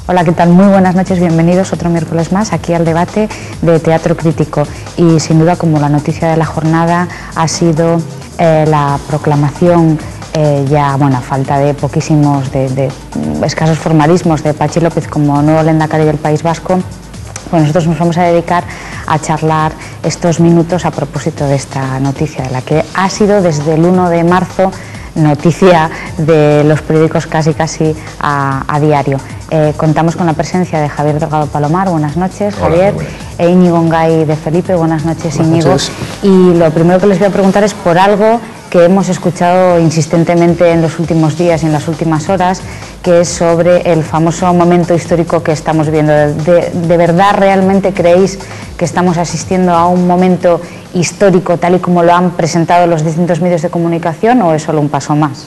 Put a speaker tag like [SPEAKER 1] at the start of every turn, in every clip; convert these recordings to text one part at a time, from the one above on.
[SPEAKER 1] Hola, ¿qué tal? Muy buenas noches, bienvenidos otro miércoles más aquí al debate de Teatro Crítico. Y sin duda, como la noticia de la jornada ha sido la proclamación ya, bueno, a falta de poquísimos, de escasos formalismos de Patxi López como nuevo lehendakari del País Vasco, pues nosotros nos vamos a dedicar a charlar estos minutos a propósito de esta noticia, de la que ha sido desde el 1 de marzo noticia de los periódicos casi a diario. Contamos con la presencia de Javier Delgado Palomar. Buenas noches, Javier. E Íñigo Ngay de Felipe. Buenas noches, Íñigo. Y lo primero que les voy a preguntar es por algo que hemos escuchado insistentemente en los últimos días y en las últimas horas, que es sobre el famoso momento histórico que estamos viendo. ¿De verdad realmente creéis que estamos asistiendo a un momento histórico tal y como lo han presentado los distintos medios de comunicación, o es solo un paso más?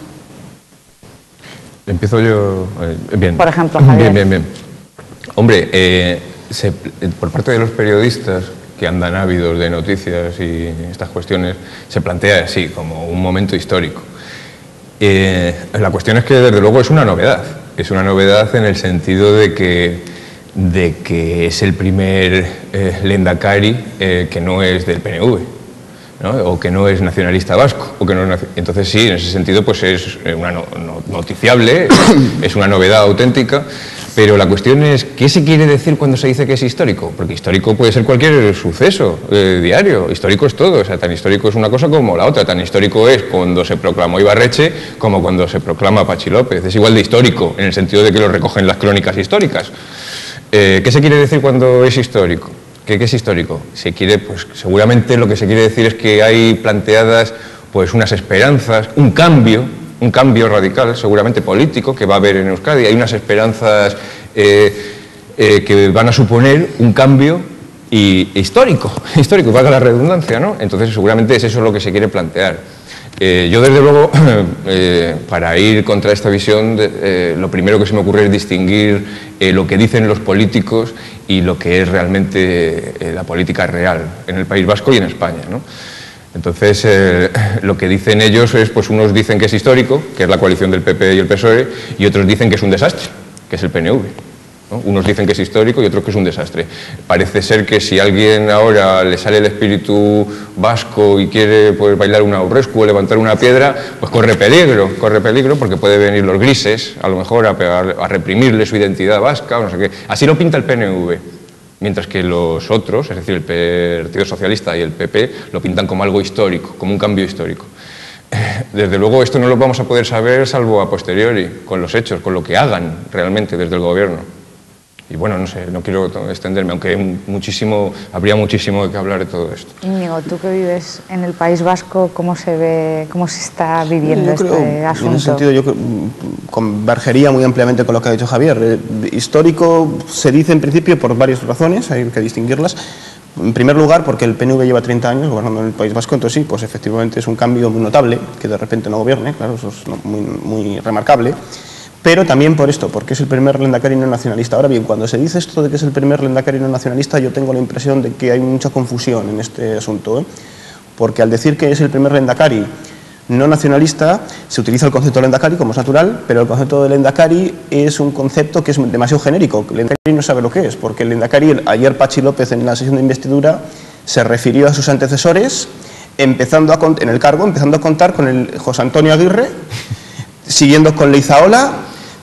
[SPEAKER 2] Empiezo yo. Bien.
[SPEAKER 1] Por ejemplo, Javier.
[SPEAKER 2] Bien. Hombre, por parte de los periodistas que andan ávidos de noticias y estas cuestiones, se plantea así, como un momento histórico. La cuestión es que, desde luego, es una novedad. Es una novedad en el sentido de que es el primer lehendakari que no es del PNV, ¿no? O que no es nacionalista vasco. Entonces, sí, en ese sentido, pues es noticiable, es una novedad auténtica. Pero la cuestión es, ¿qué se quiere decir cuando se dice que es histórico? Porque histórico puede ser cualquier suceso diario, histórico es todo, o sea, tan histórico es una cosa como la otra, tan histórico es cuando se proclamó Ibarretxe como cuando se proclama Patxi López, es igual de histórico, en el sentido de que lo recogen las crónicas históricas. ¿Qué se quiere decir cuando es histórico? ¿Qué es histórico? Se quiere, pues seguramente lo que se quiere decir es que hay planteadas pues unas esperanzas, un cambio radical, seguramente político, que va a haber en Euskadi. Hay unas esperanzas que van a suponer un cambio histórico, valga la redundancia, ¿no? Entonces, seguramente es eso lo que se quiere plantear. Yo, desde luego, para ir contra esta visión, lo primero que se me ocurre es distinguir lo que dicen los políticos y lo que es realmente la política real en el País Vasco y en España, ¿no? Entonces, lo que dicen ellos es, pues unos dicen que es histórico, que es la coalición del PP y el PSOE, y otros dicen que es un desastre, que es el PNV, ¿no? Unos dicen que es histórico y otros que es un desastre. Parece ser que si a alguien ahora le sale el espíritu vasco y quiere pues, bailar una aurrescu o levantar una piedra, pues corre peligro, porque puede venir los grises, a lo mejor a reprimirle su identidad vasca, o no sé qué. Así lo pinta el PNV. Mientras que los otros, es decir, el Partido Socialista y el PP, lo pintan como algo histórico, como un cambio histórico. Desde luego esto no lo vamos a poder saber salvo a posteriori, con los hechos, con lo que hagan realmente desde el gobierno. Y bueno, no sé, no quiero extenderme, aunque habría muchísimo que hablar de todo esto.
[SPEAKER 1] Íñigo, tú que vives en el País Vasco, ¿cómo se está viviendo este asunto?
[SPEAKER 3] En ese sentido, yo convergería muy ampliamente con lo que ha dicho Javier. Histórico se dice en principio por varias razones, hay que distinguirlas. En primer lugar, porque el PNV lleva 30 años gobernando en el País Vasco, entonces sí, pues efectivamente es un cambio muy notable, que de repente no gobierne, claro, eso es muy remarcable. Pero también por esto, porque es el primer lehendakari no nacionalista. Ahora bien, cuando se dice esto de que es el primer lehendakari no nacionalista, yo tengo la impresión de que hay mucha confusión en este asunto, porque al decir que es el primer lehendakari no nacionalista, se utiliza el concepto de lehendakari, como es natural, pero el concepto de lehendakari es un concepto que es demasiado genérico. El lehendakari no sabe lo que es, porque el lehendakari, ayer Patxi López en la sesión de investidura se refirió a sus antecesores, empezando a contar con el José Antonio Aguirre, siguiendo con Leizaola,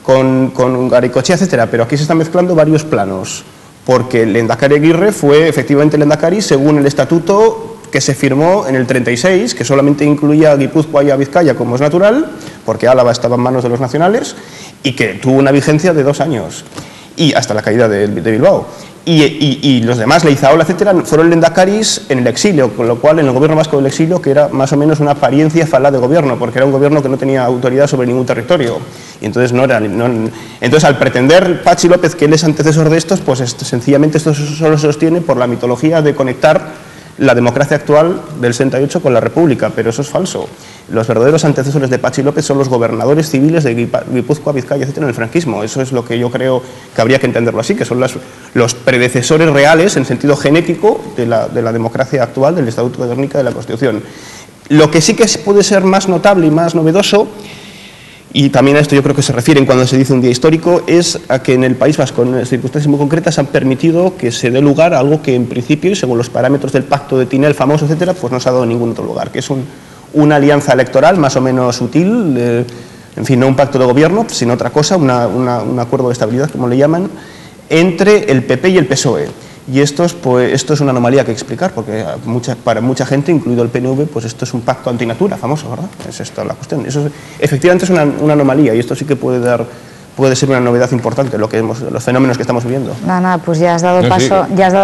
[SPEAKER 3] con Garaikoetxea, etcétera, pero aquí se están mezclando varios planos, porque el lehendakari Aguirre fue efectivamente lehendakari según el estatuto que se firmó en el 36, que solamente incluía a Guipúzcoa y a Vizcaya, como es natural, porque Álava estaba en manos de los nacionales, y que tuvo una vigencia de 2 años, y hasta la caída de Bilbao. Y los demás, Leizaola, etcétera, fueron lendakaris en el exilio, con lo cual en el gobierno vasco del exilio, que era más o menos una apariencia falaz de gobierno, porque era un gobierno que no tenía autoridad sobre ningún territorio. Y entonces entonces al pretender Patxi López que él es antecesor de estos, pues sencillamente esto solo se sostiene por la mitología de conectar la democracia actual del 68 con la República, pero eso es falso. Los verdaderos antecesores de Patxi López son los gobernadores civiles de Guipúzcoa, Vizcaya, etcétera, en el franquismo. Eso es lo que yo creo que habría que entenderlo así, que son los predecesores reales, en sentido genético, de la democracia actual, del Estatuto de Gernika, de la Constitución. Lo que sí que puede ser más notable y más novedoso, y también a esto yo creo que se refieren cuando se dice un día histórico, es a que en el País Vasco, en circunstancias muy concretas, han permitido que se dé lugar a algo que en principio, y según los parámetros del pacto de Tinel famoso, etcétera, pues no se ha dado en ningún otro lugar, que es una alianza electoral más o menos sutil, en fin, no un pacto de gobierno, sino otra cosa, un acuerdo de estabilidad, como le llaman, entre el PP y el PSOE. Y esto es una anomalía que explicar, porque para mucha gente, incluido el PNV, pues esto es un pacto antinatura famoso, ¿verdad? Es esta la cuestión. Eso efectivamente es una anomalía, y esto sí que puede ser una novedad importante, los fenómenos que estamos viviendo.
[SPEAKER 1] Nada, pues ya has dado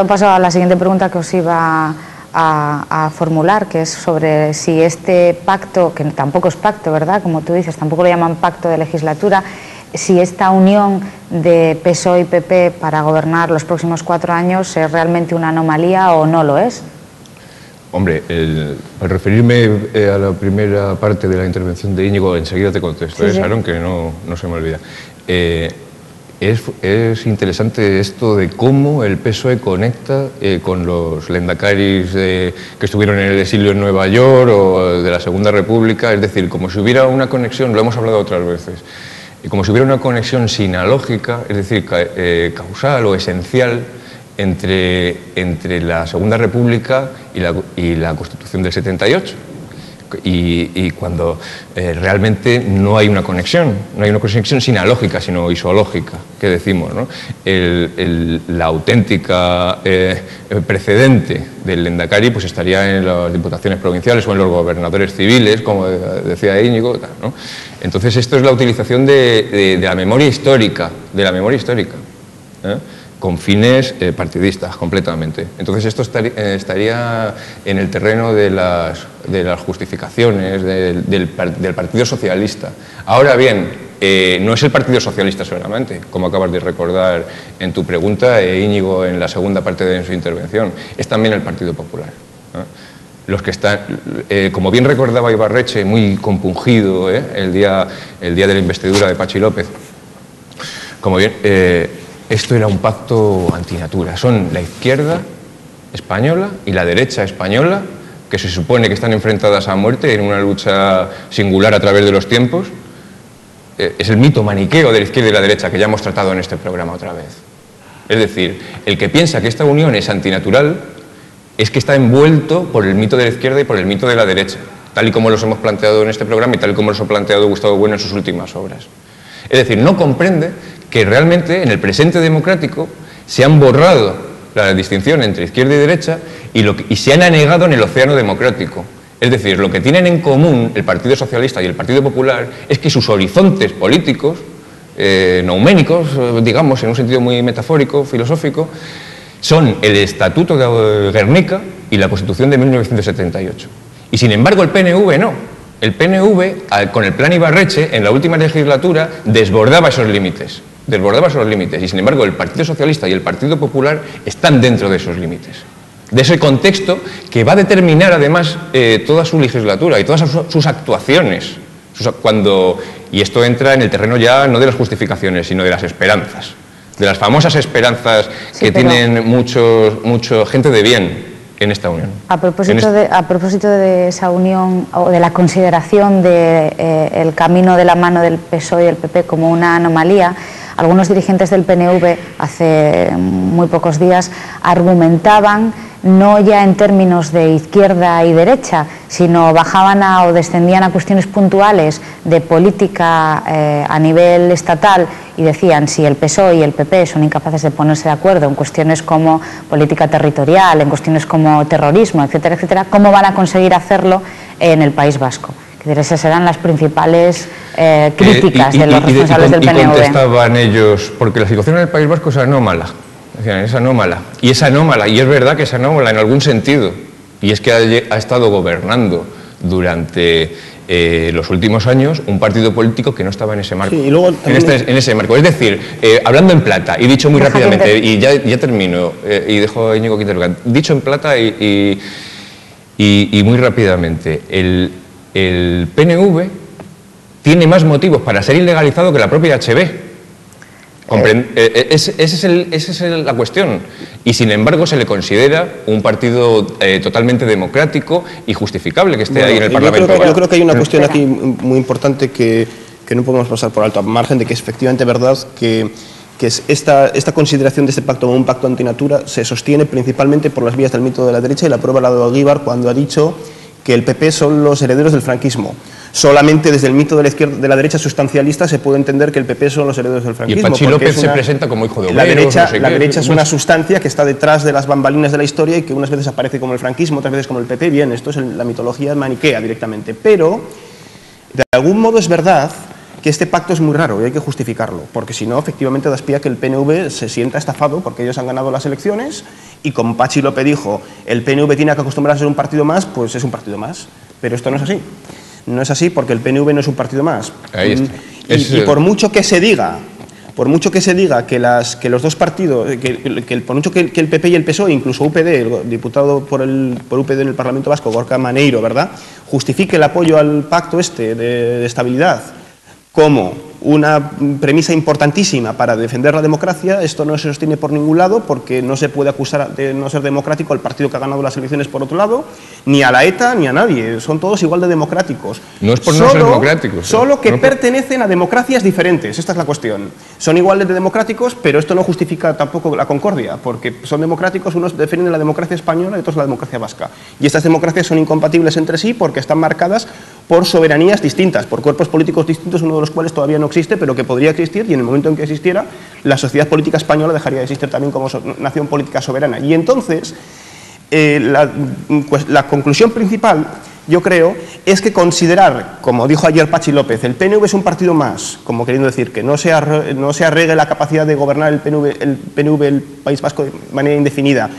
[SPEAKER 1] paso a la siguiente pregunta que os iba a formular, que es sobre si este pacto, que tampoco es pacto, ¿verdad?, como tú dices, tampoco lo llaman pacto de legislatura, si esta unión de PSOE y PP para gobernar los próximos 4 años es realmente una anomalía o no lo es.
[SPEAKER 2] Hombre, al referirme a la primera parte de la intervención de Íñigo, enseguida te contesto, sí, Sharon, que no se me olvida. Es interesante esto de cómo el PSOE conecta con los lendakaris que estuvieron en el exilio en Nueva York o de la Segunda República, es decir, como si hubiera una conexión, lo hemos hablado otras veces, como si hubiera una conexión sinalógica, es decir, causal o esencial entre la Segunda República y la Constitución del 78. Y cuando realmente no hay una conexión sinalógica, sino isológica, que decimos, ¿no? La auténtica precedente del Lendakari pues estaría en las diputaciones provinciales o en los gobernadores civiles, como decía Íñigo, ¿no? Entonces esto es la utilización de la memoria histórica, con fines partidistas, completamente. Entonces esto estaría en el terreno de las justificaciones del Partido Socialista. Ahora bien, no es el Partido Socialista solamente, como acabas de recordar en tu pregunta, Íñigo, en la segunda parte de su intervención, es también el Partido Popular, ¿no? Los que están, como bien recordaba Ibarretxe, muy compungido, el día de la investidura de Patxi López, como bien... esto era un pacto antinatura. Son la izquierda española y la derecha española, que se supone que están enfrentadas a muerte en una lucha singular a través de los tiempos. Es el mito maniqueo de la izquierda y la derecha que ya hemos tratado en este programa otra vez. Es decir, el que piensa que esta unión es antinatural es que está envuelto por el mito de la izquierda y por el mito de la derecha, tal y como los hemos planteado en este programa y tal y como los ha planteado Gustavo Bueno en sus últimas obras. Es decir, no comprende que realmente en el presente democrático se han borrado la distinción entre izquierda y derecha y se han anegado en el océano democrático. Es decir, lo que tienen en común el Partido Socialista y el Partido Popular es que sus horizontes políticos, nouménicos, digamos, en un sentido muy metafórico, filosófico, son el Estatuto de Guernica y la Constitución de 1978. Y sin embargo el PNV no. El PNV, con el plan Ibarretxe, en la última legislatura, desbordaba esos límites, y sin embargo el Partido Socialista y el Partido Popular están dentro de esos límites, de ese contexto que va a determinar además toda su legislatura y todas sus actuaciones, y esto entra en el terreno ya no de las justificaciones, sino de las esperanzas, de las famosas esperanzas que tienen mucho gente de bien en esta unión.
[SPEAKER 1] A propósito de esa unión o de la consideración del camino de la mano del PSOE y el PP como una anomalía, algunos dirigentes del PNV hace muy pocos días argumentaban no ya en términos de izquierda y derecha, sino bajaban o descendían a cuestiones puntuales de política a nivel estatal y decían si el PSOE y el PP son incapaces de ponerse de acuerdo en cuestiones como política territorial, en cuestiones como terrorismo, etcétera, etcétera, ¿cómo van a conseguir hacerlo en el País Vasco? Esas serán las principales críticas de los responsables del PNV.
[SPEAKER 2] Y contestaban ellos, porque la situación en el País Vasco es anómala. Es anómala, y es verdad que es anómala en algún sentido, y es que ha estado gobernando durante los últimos años un partido político que no estaba en ese marco, sí, y luego en ese marco. Es decir, hablando en plata, y dicho muy rápidamente, y ya termino, y dejo a Íñigo que intervenga, dicho en plata y muy rápidamente, el PNV tiene más motivos para ser ilegalizado que la propia HB. Esa es la cuestión, y sin embargo se le considera un partido totalmente democrático y justificable que esté ahí en el Parlamento.
[SPEAKER 3] Yo creo que hay una cuestión aquí muy importante que que no podemos pasar por alto, a margen de que es efectivamente verdad que esta consideración de este pacto como un pacto antinatura se sostiene principalmente por las vías del mito de la derecha, y la prueba la ha dado Eguíbar cuando ha dicho que el PP son los herederos del franquismo. Solamente desde el mito de la izquierda, de la derecha sustancialista, se puede entender que el PP son los herederos del franquismo.
[SPEAKER 2] Y Pachi López se presenta como hijo de obreros.
[SPEAKER 3] La derecha es una sustancia que está detrás de las bambalinas de la historia y que unas veces aparece como el franquismo, otras veces como el PP. Bien, esto es la mitología maniquea directamente. Pero, de algún modo es verdad que este pacto es muy raro y hay que justificarlo, porque si no, efectivamente da pie a que el PNV se sienta estafado porque ellos han ganado las elecciones y, como Pachi López dijo, el PNV tiene que acostumbrarse a ser un partido más, pues es un partido más. Pero esto no es así. No es así, porque el PNV no es un partido más.
[SPEAKER 2] Ahí está.
[SPEAKER 3] Y por mucho que se diga, que los dos partidos, por mucho que el PP y el PSOE, incluso UPD, el diputado por UPD en el Parlamento Vasco, Gorka Maneiro, ¿verdad?, justifique el apoyo al pacto de estabilidad como una premisa importantísima para defender la democracia, esto no se sostiene por ningún lado, porque no se puede acusar de no ser democrático al partido que ha ganado las elecciones por otro lado, ni a la ETA ni a nadie, son todos igual de democráticos.
[SPEAKER 2] No es por no ser democráticos.
[SPEAKER 3] Solo que pertenecen a democracias diferentes, esta es la cuestión. Son iguales de democráticos, pero esto no justifica tampoco la concordia, porque son democráticos, unos defienden la democracia española y otros la democracia vasca. Y estas democracias son incompatibles entre sí porque están marcadas por soberanías distintas, por cuerpos políticos distintos, uno de los cuales todavía no existe, pero que podría existir, y en el momento en que existiera, la sociedad política española dejaría de existir también como nación política soberana. Y entonces, la conclusión principal, yo creo, es que considerar, como dijo ayer Pachi López, el PNV es un partido más, como queriendo decir que no se arregle la capacidad de gobernar el PNV, el País Vasco, de manera indefinida.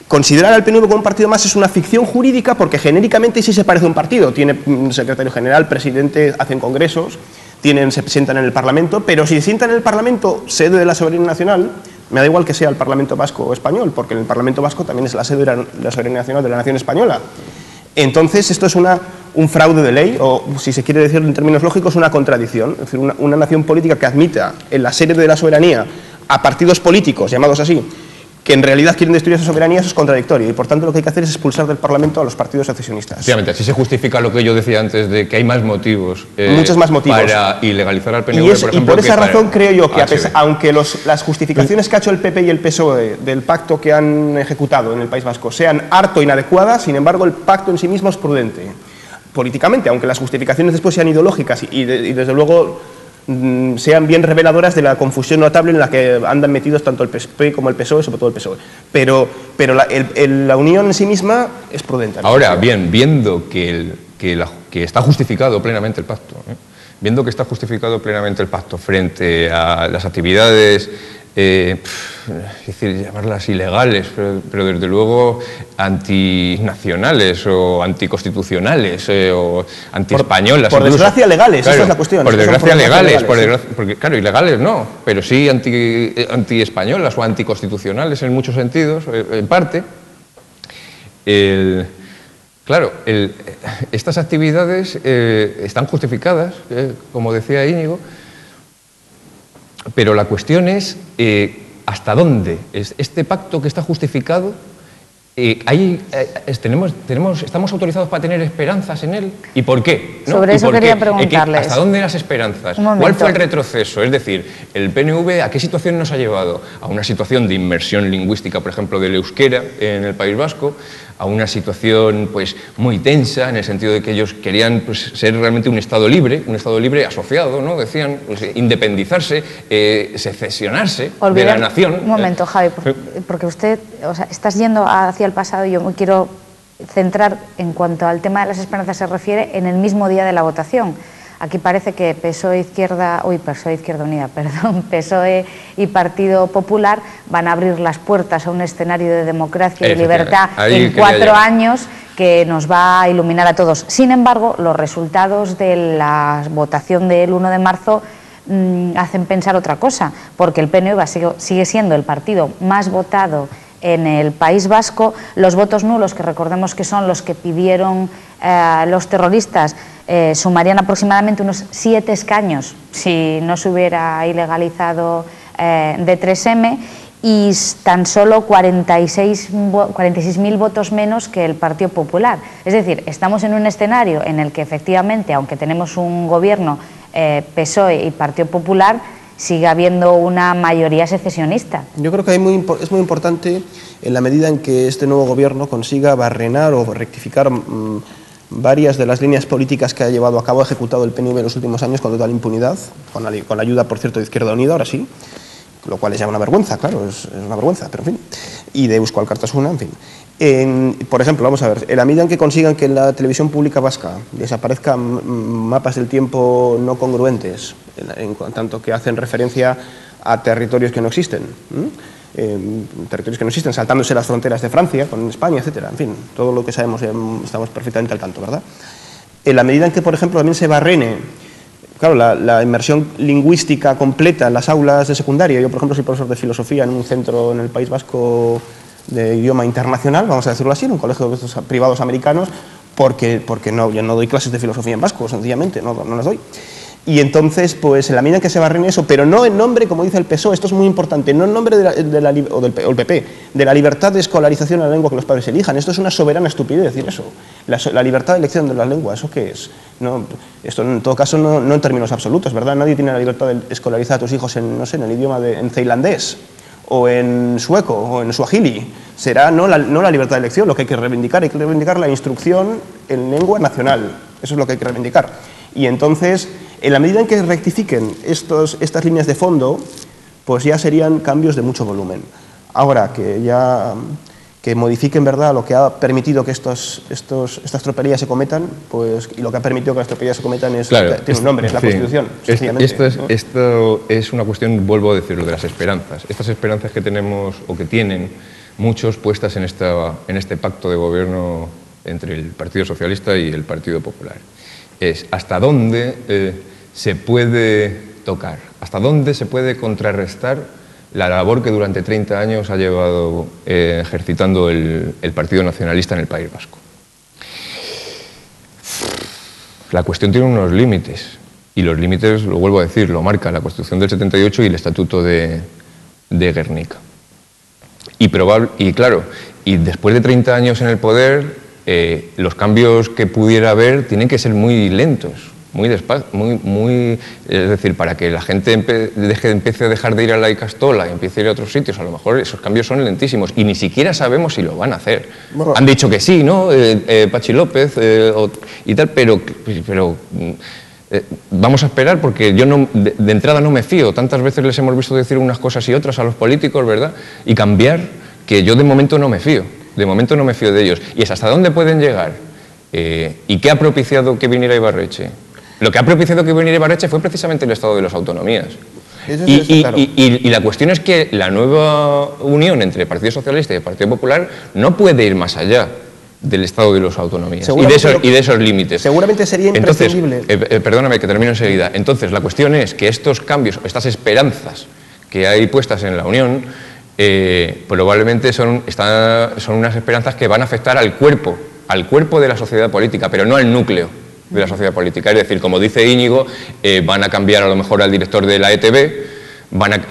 [SPEAKER 3] Considerar al PNV como un partido más es una ficción jurídica, porque genéricamente sí se parece a un partido. Tiene un secretario general, presidente, hacen congresos, se sientan en el Parlamento, pero si se sientan en el Parlamento, sede de la soberanía nacional, me da igual que sea el Parlamento Vasco o español, porque en el Parlamento Vasco también es la sede de la soberanía nacional de la nación española. Entonces, esto es un fraude de ley, o si se quiere decir en términos lógicos, una contradicción. Es decir, una nación política que admita en la sede de la soberanía a partidos políticos, llamados así, que en realidad quieren destruir esa soberanía, eso es contradictorio, y por tanto lo que hay que hacer es expulsar del Parlamento a los partidos secesionistas.
[SPEAKER 2] Efectivamente, así se justifica lo que yo decía antes de que hay más motivos,
[SPEAKER 3] muchos más motivos
[SPEAKER 2] para ilegalizar al PNV, por ejemplo.
[SPEAKER 3] Y por esa razón creo yo que, aunque las justificaciones que ha hecho el PP y el PSOE del pacto que han ejecutado en el País Vasco sean harto inadecuadas, sin embargo el pacto en sí mismo es prudente, políticamente, aunque las justificaciones después sean ideológicas y desde luego sean bien reveladoras de la confusión notable en la que andan metidos tanto el PP como el PSOE, sobre todo el PSOE. Pero la unión en sí misma es prudente.
[SPEAKER 2] Ahora, bien, viendo que está justificado plenamente el pacto, viendo que está justificado plenamente el pacto frente a las actividades, es decir, llamarlas ilegales, pero desde luego antinacionales o anticonstitucionales o antiespañolas.
[SPEAKER 3] Por desgracia legales, claro, esa es la cuestión.
[SPEAKER 2] Por desgracia legales, porque claro, ilegales no, pero sí antiespañolas o anticonstitucionales en muchos sentidos, en parte. Claro, estas actividades están justificadas, como decía Íñigo, pero la cuestión es hasta dónde este pacto que está justificado, estamos autorizados para tener esperanzas en él, ¿y por qué? ¿No?
[SPEAKER 1] Sobre eso quería preguntarles.
[SPEAKER 2] ¿Hasta dónde las esperanzas? ¿Cuál fue el retroceso? Es decir, el PNV, ¿a qué situación nos ha llevado? A una situación de inmersión lingüística, por ejemplo, del euskera en el País Vasco, a una situación pues muy tensa, en el sentido de que ellos querían pues, ser realmente un Estado libre asociado, ¿no? Decían, pues, independizarse, secesionarse de la nación.
[SPEAKER 1] Un momento, Javi, porque usted, o sea, estás yendo hacia el pasado y yo me quiero centrar en cuanto al tema de las esperanzas se refiere en el mismo día de la votación. Aquí parece que PSOE Izquierda Unida, PSOE y Partido Popular van a abrir las puertas a un escenario de democracia y libertad en 4 años que nos va a iluminar a todos. Sin embargo, los resultados de la votación del 1 de marzo hacen pensar otra cosa, porque el PNV sigue siendo el partido más votado en el País Vasco. Los votos nulos, que recordemos que son los que pidieron los terroristas, sumarían aproximadamente unos 7 escaños si no se hubiera ilegalizado D3M, y tan solo 46.000 votos menos que el Partido Popular. Es decir, estamos en un escenario en el que efectivamente, aunque tenemos un gobierno PSOE y Partido Popular, sigue habiendo una mayoría secesionista.
[SPEAKER 3] Yo creo que es muy importante en la medida en que este nuevo gobierno consiga barrenar o rectificar varias de las líneas políticas que ha llevado a cabo, ha ejecutado el PNV en los últimos años con total impunidad, con la ayuda, por cierto, de Izquierda Unida, ahora sí, lo cual es ya una vergüenza, claro, es una vergüenza, pero en fin, y de Eusko Alkartasuna, en fin. Por ejemplo, vamos a ver, en la medida en que consigan que en la televisión pública vasca desaparezcan mapas del tiempo no congruentes, en tanto que hacen referencia a territorios que no existen, saltándose las fronteras de Francia con España, etcétera, en fin, todo lo que sabemos, estamos perfectamente al tanto, ¿verdad? En la medida en que, por ejemplo, también se barrene, claro, la inmersión lingüística completa en las aulas de secundaria. Yo, por ejemplo, soy profesor de filosofía en un centro en el País Vasco de idioma internacional, vamos a decirlo así, en un colegio de estos privados americanos, porque yo no doy clases de filosofía en vasco, sencillamente, no las doy. Y entonces, pues en la medida en que se barren eso, pero no en nombre, como dice el PSOE, esto es muy importante, no en nombre o el PP, de la libertad de escolarización en la lengua que los padres elijan. Esto es una soberana estupidez decir eso. La libertad de elección de la lengua, ¿eso qué es? No, esto en todo caso no en términos absolutos, ¿verdad? Nadie tiene la libertad de escolarizar a tus hijos en, no sé, en el idioma en tailandés, o en sueco, o en suajili. Será no la libertad de elección lo que hay que reivindicar la instrucción en lengua nacional. Eso es lo que hay que reivindicar. Y entonces, en la medida en que rectifiquen estas líneas de fondo, pues ya serían cambios de mucho volumen. Ahora, que modifiquen, ¿verdad?, lo que ha permitido que estas tropelías se cometan, pues, y lo que ha permitido que las tropelías se cometan tiene un nombre, es la Constitución.
[SPEAKER 2] Esto es una cuestión, vuelvo a decirlo, de las esperanzas. Estas esperanzas que tenemos, o que tienen muchos, puestas en este pacto de gobierno entre el Partido Socialista y el Partido Popular. Es hasta dónde se puede tocar, hasta dónde se puede contrarrestar la labor que durante 30 años ha llevado ejercitando el Partido Nacionalista en el País Vasco. La cuestión tiene unos límites, y los límites, lo vuelvo a decir, lo marca la Constitución del 78 y el Estatuto de Gernika. Y claro, y después de 30 años en el poder, los cambios que pudiera haber tienen que ser muy lentos, muy despacio, es decir, para que la gente empiece a dejar de ir a la Icastola y empiece a ir a otros sitios, a lo mejor esos cambios son lentísimos y ni siquiera sabemos si lo van a hacer. Bueno, han dicho que sí, ¿no? Pachi López y tal, pero vamos a esperar, porque yo de entrada no me fío. Tantas veces les hemos visto decir unas cosas y otras a los políticos, ¿verdad? Y cambiar, que yo de momento no me fío. De momento no me fío de ellos. ¿Y es hasta dónde pueden llegar? ¿Y qué ha propiciado que viniera Ibarretxe? Lo que ha propiciado que viniera Ibarretxe fue precisamente el estado de las autonomías. Y la cuestión es que la nueva unión entre el Partido Socialista y el Partido Popular no puede ir más allá del estado de las autonomías y de esos límites.
[SPEAKER 3] Seguramente sería imprescindible.
[SPEAKER 2] Entonces, perdóname que termino enseguida. Entonces, la cuestión es que estos cambios, estas esperanzas que hay puestas en la Unión, probablemente son unas esperanzas que van a afectar al cuerpo de la sociedad política, pero no al núcleo de la sociedad política. Es decir, como dice Íñigo, van a cambiar a lo mejor al director de la ETB,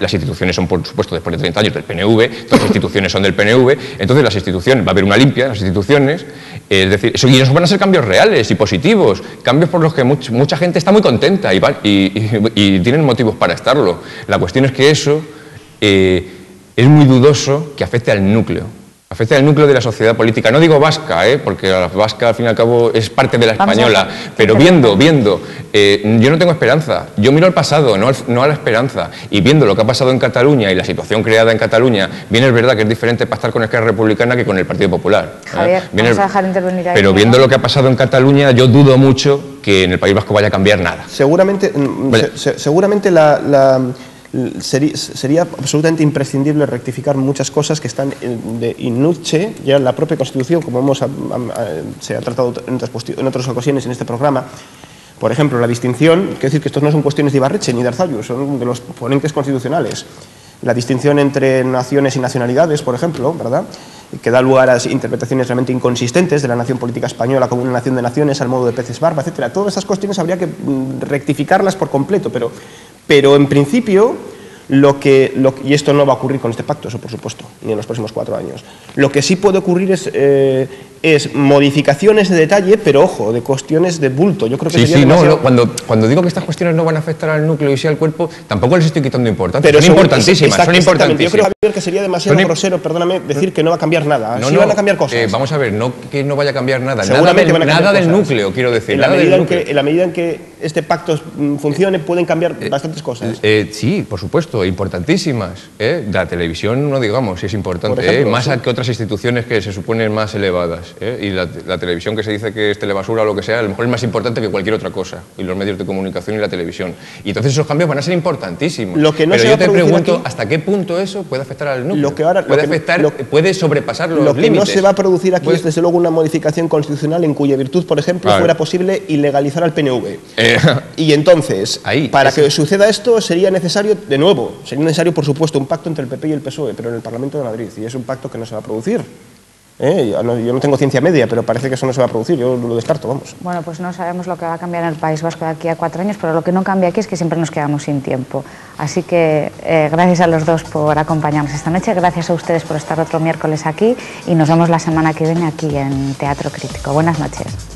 [SPEAKER 2] las instituciones son, por supuesto, después de 30 años del PNV, todas las instituciones son del PNV, entonces las instituciones, va a haber una limpia en las instituciones, es decir, y esos van a ser cambios reales y positivos, cambios por los que mucha gente está muy contenta y tienen motivos para estarlo. La cuestión es que eso es muy dudoso que afecte al núcleo de la sociedad política. No digo vasca, porque la vasca al fin y al cabo es parte de la española, pero viendo, yo no tengo esperanza. Yo miro al pasado, no a la esperanza. Y viendo lo que ha pasado en Cataluña y la situación creada en Cataluña, bien es verdad que es diferente pactar con Esquerra Republicana que con el Partido Popular.
[SPEAKER 1] Javier, vamos a dejar intervenir ahí.
[SPEAKER 2] Pero viendo lo que ha pasado en Cataluña, yo dudo mucho que en el País Vasco vaya a cambiar nada.
[SPEAKER 3] Seguramente sería absolutamente imprescindible rectificar muchas cosas que están in nuce ya en la propia Constitución, como se ha tratado en otras ocasiones en este programa. Por ejemplo, la distinción, quiero decir que estos no son cuestiones de Ibarretxe ni de Arzallus, son de los ponentes constitucionales. La distinción entre naciones y nacionalidades, por ejemplo, ¿verdad?, que da lugar a interpretaciones realmente inconsistentes de la nación política española como una nación de naciones al modo de peces barba, etcétera. Todas estas cuestiones habría que rectificarlas por completo, pero en principio Y esto no va a ocurrir con este pacto, eso por supuesto, ni en los próximos 4 años. Lo que sí puede ocurrir es modificaciones de detalle, pero ojo, de cuestiones de bulto. Yo creo que sería demasiado...
[SPEAKER 2] Cuando digo que estas cuestiones no van a afectar al núcleo y sí al cuerpo, tampoco les estoy quitando importancia.
[SPEAKER 3] Pero
[SPEAKER 2] son importantísimas, son importantísimas.
[SPEAKER 3] Yo creo, Javier, que sería demasiado grosero, perdóname, decir que no va a cambiar nada. Sí van a cambiar cosas.
[SPEAKER 2] Vamos a ver, no que no vaya a cambiar nada.
[SPEAKER 3] Seguramente
[SPEAKER 2] Nada del núcleo, quiero decir.
[SPEAKER 3] En la medida en que este pacto funcione, pueden cambiar bastantes cosas.
[SPEAKER 2] Sí, por supuesto, importantísimas. La televisión, no digamos, si es importante,
[SPEAKER 3] ejemplo,
[SPEAKER 2] más que otras instituciones que se suponen más elevadas. Y la televisión, que se dice que es telebasura o lo que sea, a lo mejor es más importante que cualquier otra cosa. Y los medios de comunicación y la televisión. Y entonces esos cambios van a ser importantísimos. Pero yo te pregunto, ¿hasta qué punto eso puede afectar al núcleo? Puede sobrepasar los límites.
[SPEAKER 3] Lo que no se va a producir aquí es, desde luego, una modificación constitucional en cuya virtud, por ejemplo, fuera posible ilegalizar al PNV. Y entonces, para que suceda esto, sería necesario, de nuevo, por supuesto, un pacto entre el PP y el PSOE, pero en el Parlamento de Madrid. Y es un pacto que no se va a producir. Yo no tengo ciencia media, pero parece que eso no se va a producir, yo lo descarto, vamos.
[SPEAKER 1] Bueno, pues no sabemos lo que va a cambiar en el País Vasco de aquí a 4 años, pero lo que no cambia aquí es que siempre nos quedamos sin tiempo. Así que gracias a los dos por acompañarnos esta noche, gracias a ustedes por estar otro miércoles aquí y nos vemos la semana que viene aquí en Teatro Crítico. Buenas noches.